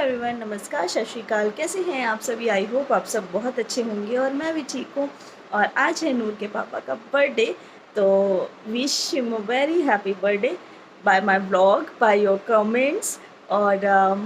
Everyone, नमस्कार, सत श्री अकाल। कैसे हैं आप सभी? आई होप आप सब बहुत अच्छे होंगे और मैं भी ठीक हूँ। और आज है नूर के पापा का बर्थडे, तो wish him a very happy birthday by my blog, by your comments. और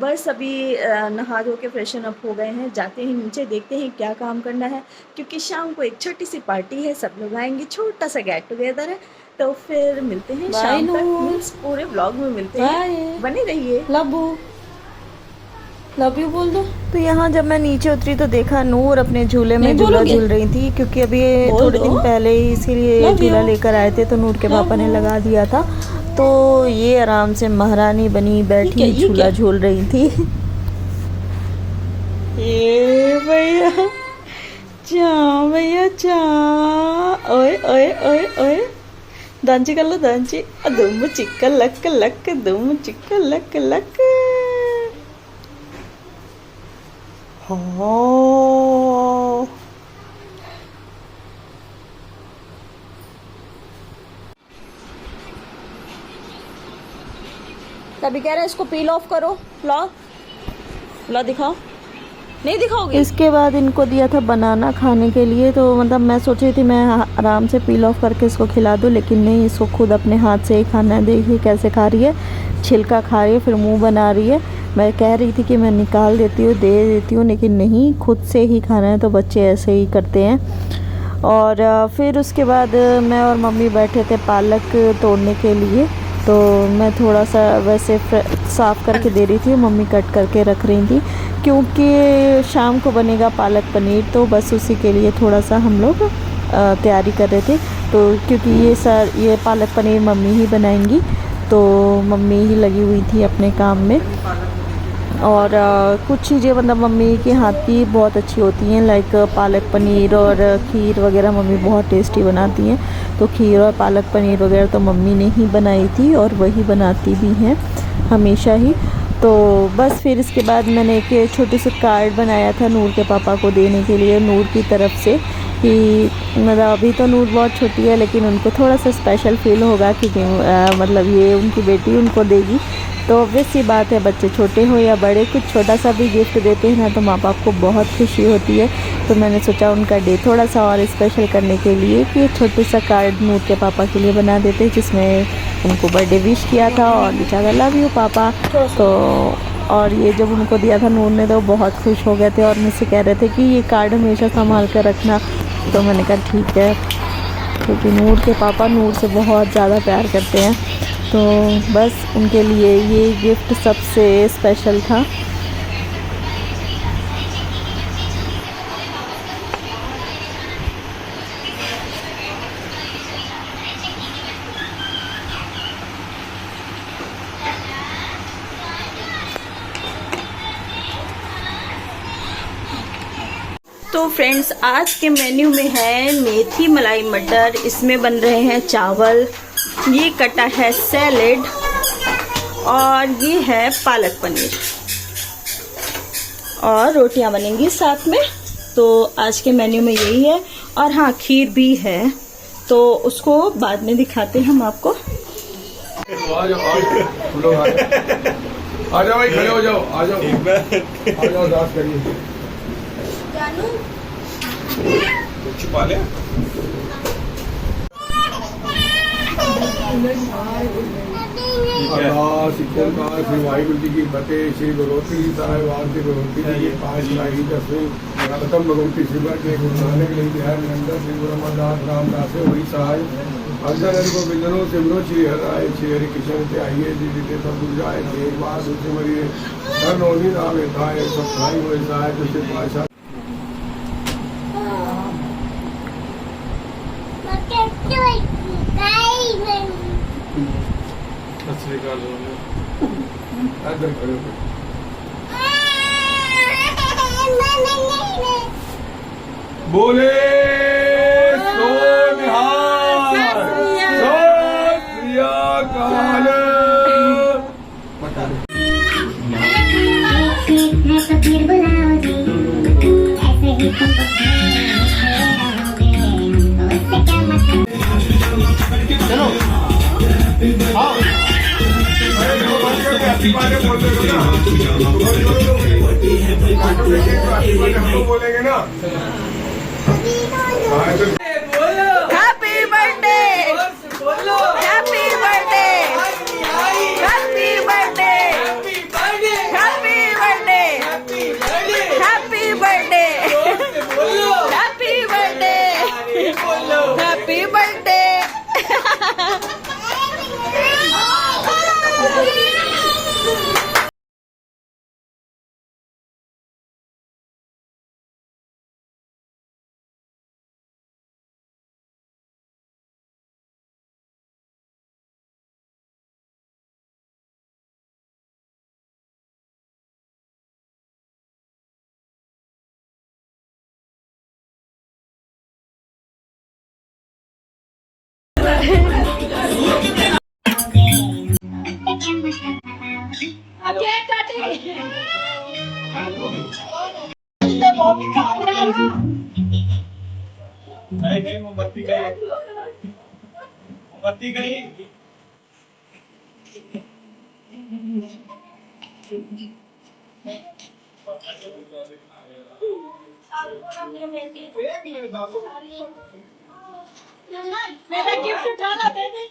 बस अभी नहा धो के फ्रेशन अप हो गए हैं, जाते हैं नीचे, देखते हैं क्या काम करना है, क्योंकि शाम को एक छोटी सी पार्टी है, सब लोग आएंगे, छोटा सा गेट टुगेदर है। तो फिर मिलते हैं शाम तक, पूरे ब्लॉग में मिलते हैं, बने रहिए। लव यू बोल दो। तो यहाँ जब मैं नीचे उतरी तो देखा नूर अपने झूले में झूला झूल रही थी, क्योंकि अभी थोड़े दिन पहले ही इसीलिए झूला लेकर आए थे, तो नूर के पापा ने लगा दिया था। तो ये आराम से महारानी बनी बैठी झूला झूल रही थी। ये भैया चा, भैया चा, ओए ओए ओए ओए, दांची कर लो दांची, दुम चिक्का लक लक, दुम चिक्का लक लक। हाँ, तभी कह रहे इसको पील ऑफ करो। ला दिखाओ, नहीं दिखाओगे। इसके बाद इनको दिया था बनाना खाने के लिए, तो मतलब मैं सोच रही थी मैं आराम से पील ऑफ करके इसको खिला दूँ, लेकिन नहीं, इसको खुद अपने हाथ से ही खाना है। देखिए कैसे खा रही है, छिलका खा रही है, फिर मुंह बना रही है। मैं कह रही थी कि मैं निकाल देती हूँ, दे देती हूँ, लेकिन नहीं, खुद से ही खाना है। तो बच्चे ऐसे ही करते हैं। और फिर उसके बाद मैं और मम्मी बैठे थे पालक तोड़ने के लिए, तो मैं थोड़ा सा वैसे साफ़ करके दे रही थी, मम्मी कट करके रख रही थी, क्योंकि शाम को बनेगा पालक पनीर, तो बस उसी के लिए थोड़ा सा हम लोग तैयारी कर रहे थे। तो क्योंकि ये पालक पनीर मम्मी ही बनाएंगी, तो मम्मी ही लगी हुई थी अपने काम में। और कुछ चीज़ें मतलब मम्मी के हाथ की बहुत अच्छी होती हैं, लाइक पालक पनीर और खीर वगैरह मम्मी बहुत टेस्टी बनाती हैं। तो खीर और पालक पनीर वगैरह तो मम्मी ने ही बनाई थी और वही बनाती भी हैं हमेशा ही। तो बस फिर इसके बाद मैंने एक छोटे से कार्ड बनाया था नूर के पापा को देने के लिए, नूर की तरफ से, कि मतलब अभी तो नूर बहुत छोटी है, लेकिन उनको थोड़ा सा स्पेशल फील होगा क्योंकि मतलब ये उनकी बेटी उनको देगी। तो ऑब्वियस सी बात है, बच्चे छोटे हो या बड़े, कुछ छोटा सा भी गिफ्ट देते हैं ना तो माँ बाप को बहुत खुशी होती है। तो मैंने सोचा उनका डे थोड़ा सा और स्पेशल करने के लिए कि छोटे सा कार्ड नूर के पापा के लिए बना देते, जिसमें उनको बर्थडे विश किया था और लिखा था लव यू पापा। तो और ये जब उनको दिया था नूर ने तो बहुत खुश हो गए थे और मुझसे कह रहे थे कि ये कार्ड हमेशा संभाल कर रखना। तो मैंने कहा ठीक है, क्योंकि नूर के पापा नूर से बहुत ज़्यादा प्यार करते हैं, तो बस उनके लिए ये गिफ्ट सबसे स्पेशल था। तो फ्रेंड्स, आज के मेन्यू में है मेथी मलाई मटर, इसमें बन रहे हैं चावल, ये कटा है सैलेड और ये है पालक पनीर, और रोटियां बनेंगी साथ में। तो आज के मेन्यू में यही है। और हाँ, खीर भी है, तो उसको बाद में दिखाते हैं हम आपको। आ जाओ भाई, खड़े हो जाओ, आ जाओ, आ जाओ, डांस करिए। छुपा ले। श्री वाहिगुरु जी की फतेह। श्री भगवती साहिब आरती भगवती जी की 5 लाही 10वीं खत्म भगवती शिवा के गुरु नानक लिंग बिहार नंदा श्री गुरु अमरदास रामदास वही सहाय अग्रहण को बिंदनों सिमरो श्री हराय श्री हरि कृष्ण से आइए जी सब बुझाए एक बार दूसरे मरिए हर नौनी नाम खाए सब खाई हुए सहाय दूसरे भाषा। बोले सो निहाल, सत श्री अकाल। चलो अच्छी बातें बोलते हो ना, हम लोग बोलेंगे ना। Happy birthday, happy birthday, happy birthday, happy birthday, happy birthday, happy birthday, happy birthday. मोमबत्ती गई। मेरा गिफ्ट उठाना दे दे।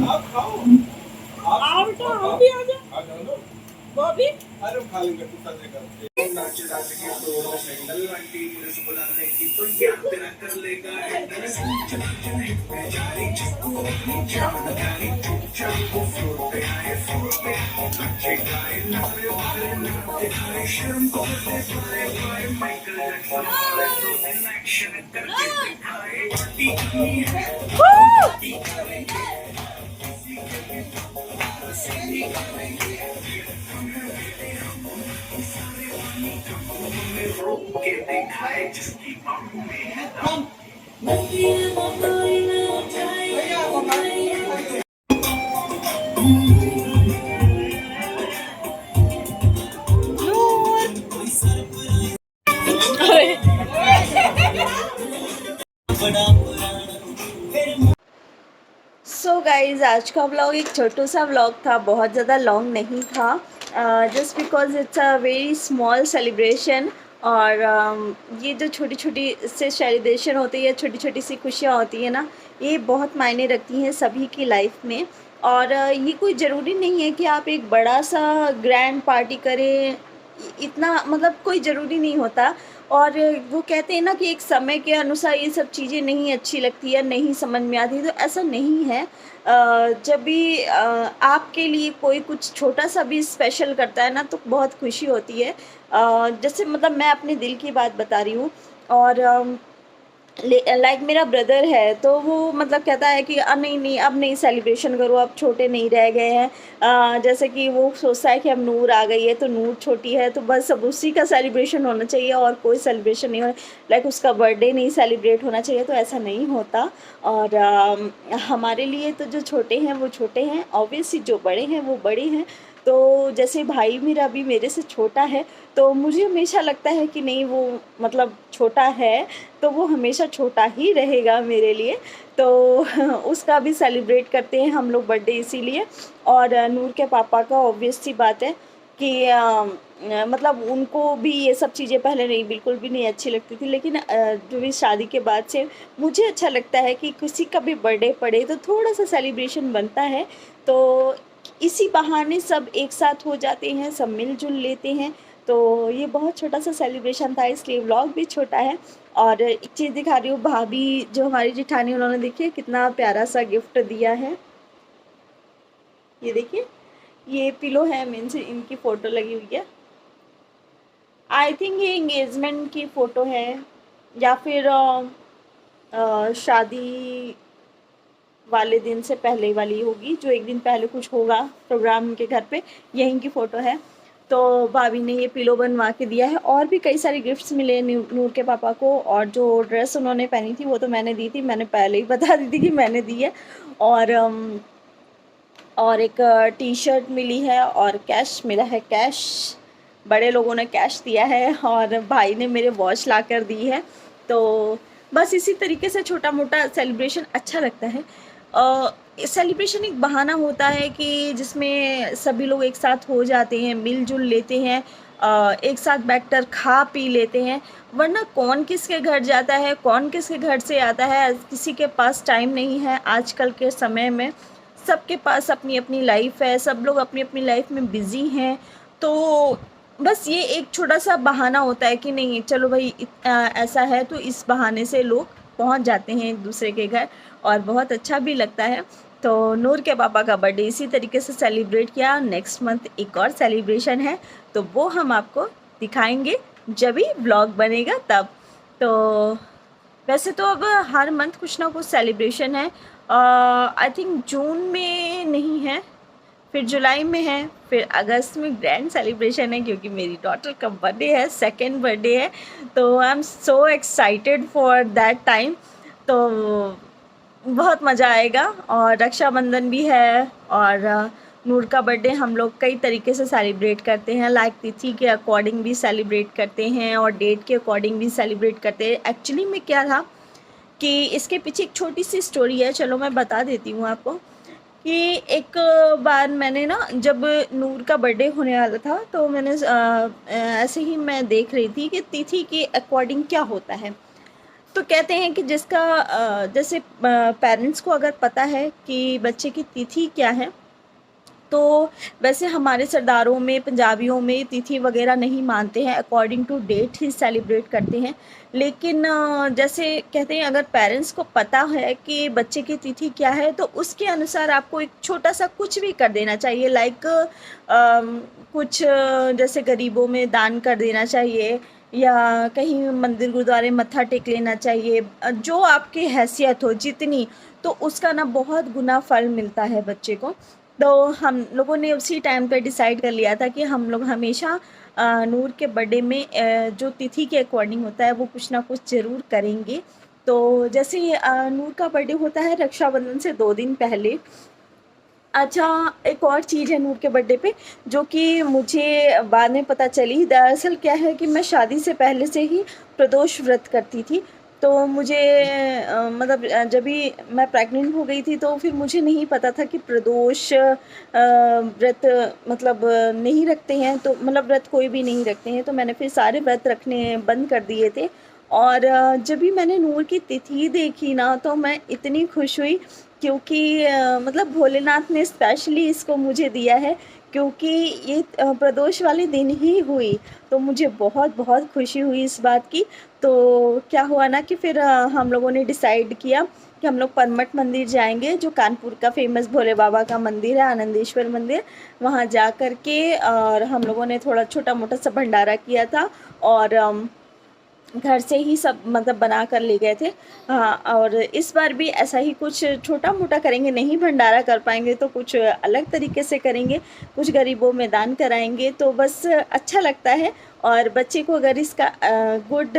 आप खाओ, आओ बेटा, हम भी आ जाओ। आ जाओ। बॉबी अरे खा लेंगे तू साथ कर। नाच नाच के तो सैंडल वाली पुलिस बुलाने की तो क्या तेरा कर लेगा हैंडल। बेचारी चिक्कू जानकारी चुपचाप फ्लोर पे आए बच्चे गाए नखरे वाले नाचते खाए शर्म को दे पाए माइकल जैक्सन वाले तो इन एक्शन करके दिखाए पार्टी करनी है पार्टी करेंगे किसी के भी पास करेंगे रोक के दिखाए जिसकी बाहों में है दम। सो गाइज, आज का व्लॉग एक छोटू सा व्लॉग था, बहुत ज़्यादा लॉन्ग नहीं था, just because it's a very small celebration. और ये जो छोटी छोटी से सेलिब्रेशन होती है, छोटी छोटी सी खुशियाँ होती है ना, ये बहुत मायने रखती हैं सभी की लाइफ में। और ये कोई ज़रूरी नहीं है कि आप एक बड़ा सा ग्रैंड पार्टी करें, इतना मतलब कोई ज़रूरी नहीं होता। और वो कहते हैं ना कि एक समय के अनुसार ये सब चीज़ें नहीं अच्छी लगती है, नहीं समझ में आती, तो ऐसा नहीं है। जब भी आपके लिए कोई कुछ छोटा सा भी स्पेशल करता है ना, तो बहुत खुशी होती है। जैसे मतलब मैं अपने दिल की बात बता रही हूँ। और लाइक मेरा ब्रदर है, तो वो मतलब कहता है कि नहीं नहीं अब नहीं सेलिब्रेशन करो, अब छोटे नहीं रह गए हैं। जैसे कि वो सोचता है कि अब नूर आ गई है, तो नूर छोटी है, तो बस अब उसी का सेलिब्रेशन होना चाहिए और कोई सेलिब्रेशन नहीं होना, लाइक उसका बर्थडे नहीं सेलिब्रेट होना चाहिए। तो ऐसा नहीं होता। और हमारे लिए तो जो छोटे हैं वो छोटे हैं, ऑब्वियसली जो बड़े हैं वो बड़े हैं। तो जैसे भाई मेरा भी मेरे से छोटा है, तो मुझे हमेशा लगता है कि नहीं वो मतलब छोटा है तो वो हमेशा छोटा ही रहेगा मेरे लिए। तो उसका भी सेलिब्रेट करते हैं हम लोग बर्थडे इसीलिए। और नूर के पापा का ऑब्वियस सी बात है कि मतलब उनको भी ये सब चीज़ें पहले नहीं, बिल्कुल भी नहीं अच्छी लगती थी, लेकिन जो भी शादी के बाद से मुझे अच्छा लगता है कि किसी का भी बर्थडे पड़े तो थोड़ा सा सेलिब्रेशन बनता है। तो इसी बहाने सब एक साथ हो जाते हैं, सब मिलजुल लेते हैं। तो ये बहुत छोटा सा सेलिब्रेशन था, इसलिए व्लॉग भी छोटा है। और एक चीज़ दिखा रही हूँ, भाभी जो हमारी जेठानी, उन्होंने देखिए कितना प्यारा सा गिफ्ट दिया है। ये देखिए, ये पिलो है, मीन्स इनकी फ़ोटो लगी हुई है। आई थिंक ये एंगेजमेंट की फ़ोटो है या फिर शादी वाले दिन से पहले वाली होगी, जो एक दिन पहले कुछ होगा प्रोग्राम के घर पे, यहीं की फ़ोटो है। तो भाभी ने ये पिलो बनवा के दिया है। और भी कई सारे गिफ्ट्स मिले नूर के पापा को। और जो ड्रेस उन्होंने पहनी थी वो तो मैंने दी थी, मैंने पहले ही बता दी थी कि मैंने दी है। और और एक टी शर्ट मिली है और कैश मिला है। कैश बड़े लोगों ने कैश दिया है और भाई ने मेरे वॉच ला कर दी है। तो बस इसी तरीके से छोटा मोटा सेलिब्रेशन अच्छा लगता है। सेलिब्रेशन एक बहाना होता है कि जिसमें सभी लोग एक साथ हो जाते हैं, मिलजुल लेते हैं, एक साथ बैठकर खा पी लेते हैं। वरना कौन किसके घर जाता है, कौन किसके घर से आता है, किसी के पास टाइम नहीं है। आजकल के समय में सबके पास अपनी अपनी लाइफ है, सब लोग अपनी अपनी लाइफ में बिज़ी हैं। तो बस ये एक छोटा सा बहाना होता है कि नहीं चलो भाई ऐसा है, तो इस बहाने से लोग पहुंच जाते हैं एक दूसरे के घर और बहुत अच्छा भी लगता है। तो नूर के पापा का बर्थडे इसी तरीके से सेलिब्रेट किया। नेक्स्ट मंथ एक और सेलिब्रेशन है, तो वो हम आपको दिखाएंगे जब भी व्लॉग बनेगा तब। तो वैसे तो अब हर मंथ कुछ ना कुछ सेलिब्रेशन है। आई थिंक जून में नहीं है, फिर जुलाई में है, फिर अगस्त में ग्रैंड सेलिब्रेशन है क्योंकि मेरी डॉटर का बर्थडे है, सेकेंड बर्थडे है। तो I am so excited for that time. तो बहुत मज़ा आएगा। और रक्षाबंधन भी है और नूर का बर्थडे हम लोग कई तरीके से सेलिब्रेट करते हैं। लाइक तिथि के अकॉर्डिंग भी सेलिब्रेट करते हैं और डेट के अकॉर्डिंग भी सेलिब्रेट करते हैं। एक्चुअली में क्या था कि इसके पीछे एक छोटी सी स्टोरी है, चलो मैं बता देती हूँ आपको। कि एक बार मैंने ना, जब नूर का बर्थडे होने वाला था तो मैंने ऐसे ही मैं देख रही थी कि तिथि के अकॉर्डिंग क्या होता है। तो कहते हैं कि जिसका जैसे पेरेंट्स को अगर पता है कि बच्चे की तिथि क्या है, तो वैसे हमारे सरदारों में, पंजाबियों में तिथि वगैरह नहीं मानते हैं, अकॉर्डिंग टू डेट ही सेलिब्रेट करते हैं। लेकिन जैसे कहते हैं अगर पेरेंट्स को पता है कि बच्चे की तिथि क्या है तो उसके अनुसार आपको एक छोटा सा कुछ भी कर देना चाहिए। लाइक कुछ जैसे गरीबों में दान कर देना चाहिए या कहीं मंदिर गुरुद्वारे मत्था टेक लेना चाहिए, जो आपकी हैसियत हो जितनी, तो उसका ना बहुत गुना फल मिलता है बच्चे को। तो हम लोगों ने उसी टाइम पे डिसाइड कर लिया था कि हम लोग हमेशा नूर के बर्थडे में जो तिथि के अकॉर्डिंग होता है वो कुछ ना कुछ ज़रूर करेंगे। तो जैसे नूर का बर्थडे होता है रक्षाबंधन से 2 दिन पहले। अच्छा, एक और चीज़ है नूर के बर्थडे पे जो कि मुझे बाद में पता चली। दरअसल क्या है कि मैं शादी से पहले से ही प्रदोष व्रत करती थी। तो मुझे मतलब जब भी मैं प्रेग्नेंट हो गई थी तो फिर मुझे नहीं पता था कि प्रदोष व्रत मतलब नहीं रखते हैं, तो मतलब व्रत कोई भी नहीं रखते हैं। तो मैंने फिर सारे व्रत रखने बंद कर दिए थे। और जब भी मैंने नूर की तिथि देखी ना तो मैं इतनी खुश हुई क्योंकि मतलब भोलेनाथ ने स्पेशली इसको मुझे दिया है, क्योंकि ये प्रदोष वाले दिन ही हुई। तो मुझे बहुत बहुत खुशी हुई इस बात की। तो क्या हुआ ना कि फिर हम लोगों ने डिसाइड किया कि हम लोग परमठ मंदिर जाएंगे, जो कानपुर का फेमस भोले बाबा का मंदिर है, आनंदेश्वर मंदिर। वहाँ जा कर के और हम लोगों ने थोड़ा छोटा मोटा सा भंडारा किया था और घर से ही सब मतलब बना कर ले गए थे। हाँ, और इस बार भी ऐसा ही कुछ छोटा मोटा करेंगे। नहीं भंडारा कर पाएंगे तो कुछ अलग तरीके से करेंगे, कुछ गरीबों में दान कराएंगे। तो बस अच्छा लगता है। और बच्चे को अगर इसका गुड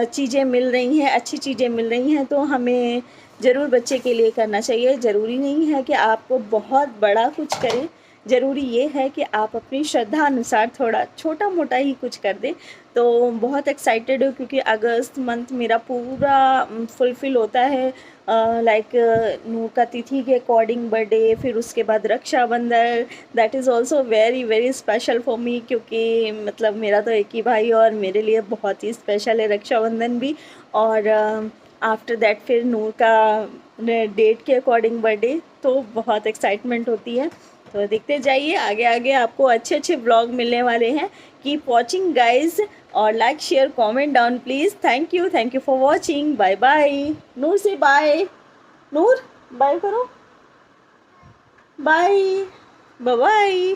चीज़ें मिल रही हैं, अच्छी चीज़ें मिल रही हैं, तो हमें ज़रूर बच्चे के लिए करना चाहिए। ज़रूरी नहीं है कि आपको बहुत बड़ा कुछ करें, ज़रूरी ये है कि आप अपनी श्रद्धा अनुसार थोड़ा छोटा मोटा ही कुछ कर दें। तो बहुत एक्साइटेड हूँ क्योंकि अगस्त मंथ मेरा पूरा फुलफ़िल होता है। लाइक नूर का तिथि के अकॉर्डिंग बर्थडे, फिर उसके बाद Rakshabandhan, that is also very very special for me, क्योंकि मतलब मेरा तो एक ही भाई और मेरे लिए बहुत ही स्पेशल है रक्षाबंधन भी। और आफ्टर दैट फिर नूर का डेट के अकॉर्डिंग बर्थडे, तो बहुत एक्साइटमेंट होती है। तो देखते जाइए, आगे आगे आपको अच्छे अच्छे ब्लॉग मिलने वाले हैं। कीप वॉचिंग गाइज और like share comment down please. Thank you for watching. Bye bye. Noor से बाय, नूर बाय करो, बाय बाय।